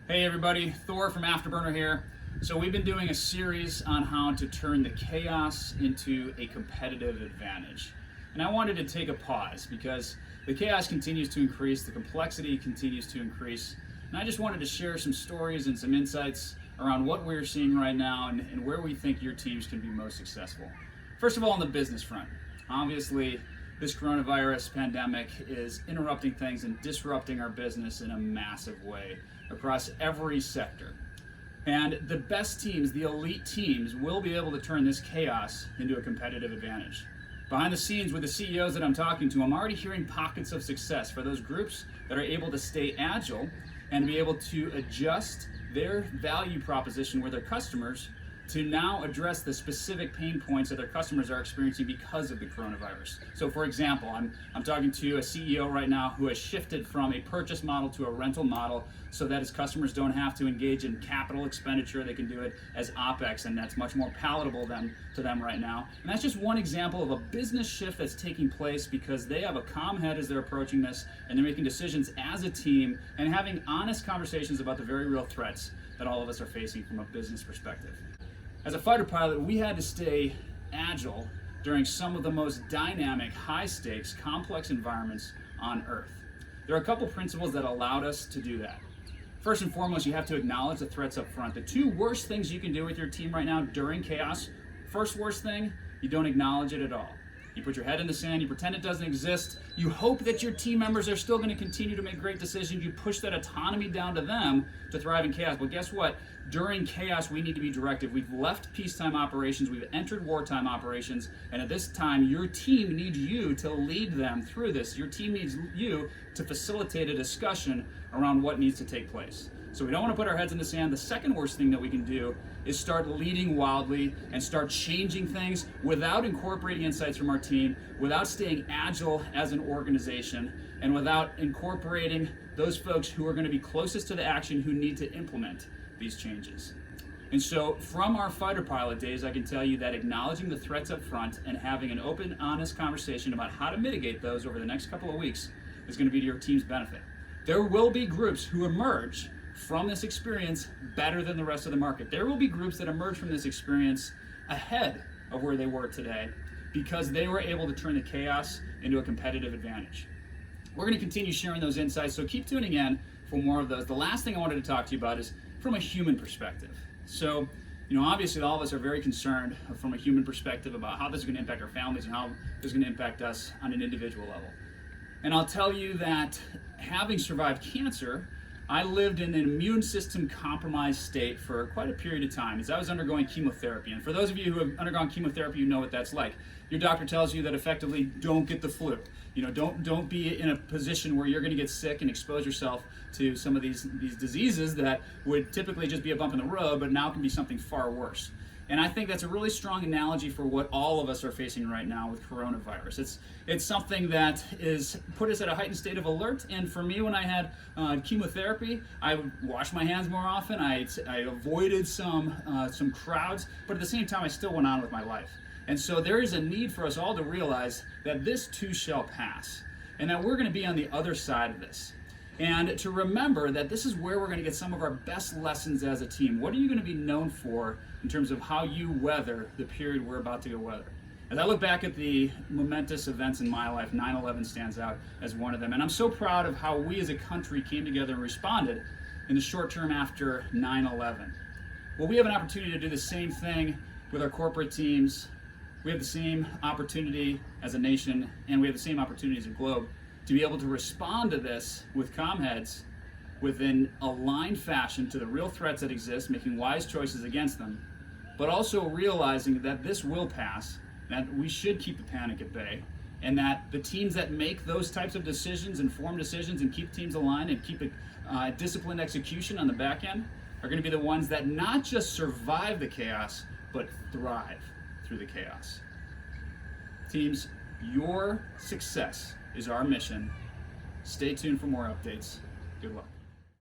Hey everybody, Thor from Afterburner here. So we've been doing a series on how to turn the chaos into a competitive advantage. And I wanted to take a pause because the chaos continues to increase, the complexity continues to increase, and I just wanted to share some stories and some insights around what we're seeing right now and where we think your teams can be most successful. First of all, on the business front, obviously this coronavirus pandemic is interrupting things and disrupting our business in a massive way across every sector. And the best teams, the elite teams, will be able to turn this chaos into a competitive advantage. Behind the scenes with the CEOs that I'm talking to, I'm already hearing pockets of success for those groups that are able to stay agile and be able to adjust their value proposition with their customers to now address the specific pain points that their customers are experiencing because of the coronavirus. So for example, I'm talking to a CEO right now who has shifted from a purchase model to a rental model so that his customers don't have to engage in capital expenditure. They can do it as OpEx, and that's much more palatable to them right now. And that's just one example of a business shift that's taking place because they have a calm head as they're approaching this, and they're making decisions as a team and having honest conversations about the very real threats that all of us are facing from a business perspective. As a fighter pilot, we had to stay agile during some of the most dynamic, high-stakes, complex environments on Earth. There are a couple principles that allowed us to do that. First and foremost, you have to acknowledge the threats up front. The two worst things you can do with your team right now during chaos, first worst thing, you don't acknowledge it at all. You put your head in the sand, you pretend it doesn't exist, you hope that your team members are still going to continue to make great decisions, you push that autonomy down to them to thrive in chaos. But guess what? During chaos, we need to be directive. We've left peacetime operations, we've entered wartime operations, and at this time, your team needs you to lead them through this. Your team needs you to facilitate a discussion around what needs to take place. So we don't want to put our heads in the sand. The second worst thing that we can do is start leading wildly and start changing things without incorporating insights from our team, without staying agile as an organization, and without incorporating those folks who are going to be closest to the action who need to implement these changes. And so from our fighter pilot days, I can tell you that acknowledging the threats up front and having an open, honest conversation about how to mitigate those over the next couple of weeks is going to be to your team's benefit. There will be groups who emerge from this experience better than the rest of the market. There will be groups that emerge from this experience ahead of where they were today because they were able to turn the chaos into a competitive advantage. We're going to continue sharing those insights, so keep tuning in for more of those. The last thing I wanted to talk to you about is from a human perspective. So, obviously all of us are very concerned from a human perspective about how this is going to impact our families and how this is going to impact us on an individual level. And I'll tell you that having survived cancer, I lived in an immune system compromised state for quite a period of time as I was undergoing chemotherapy. And for those of you who have undergone chemotherapy, you know what that's like. Your doctor tells you that effectively don't get the flu. Don't be in a position where you're going to get sick and expose yourself to some of these diseases that would typically just be a bump in the road, but now can be something far worse. And I think that's a really strong analogy for what all of us are facing right now with coronavirus. It's something that is put us at a heightened state of alert. And for me, when I had chemotherapy, I would wash my hands more often. I avoided some crowds, but at the same time, I still went on with my life. And so there is a need for us all to realize that this too shall pass, and that we're going to be on the other side of this. And to remember that this is where we're going to get some of our best lessons as a team. What are you going to be known for in terms of how you weather the period we're about to go weather? As I look back at the momentous events in my life, 9/11 stands out as one of them. And I'm so proud of how we as a country came together and responded in the short term after 9/11. Well, we have an opportunity to do the same thing with our corporate teams. We have the same opportunity as a nation, and we have the same opportunity as a globe to be able to respond to this with calm heads, with an aligned fashion to the real threats that exist, making wise choices against them, but also realizing that this will pass, that we should keep the panic at bay, and that the teams that make those types of decisions, informed decisions, and keep teams aligned and keep a disciplined execution on the back end are going to be the ones that not just survive the chaos, but thrive through the chaos. Teams, your success is our mission. Stay tuned for more updates. Good luck.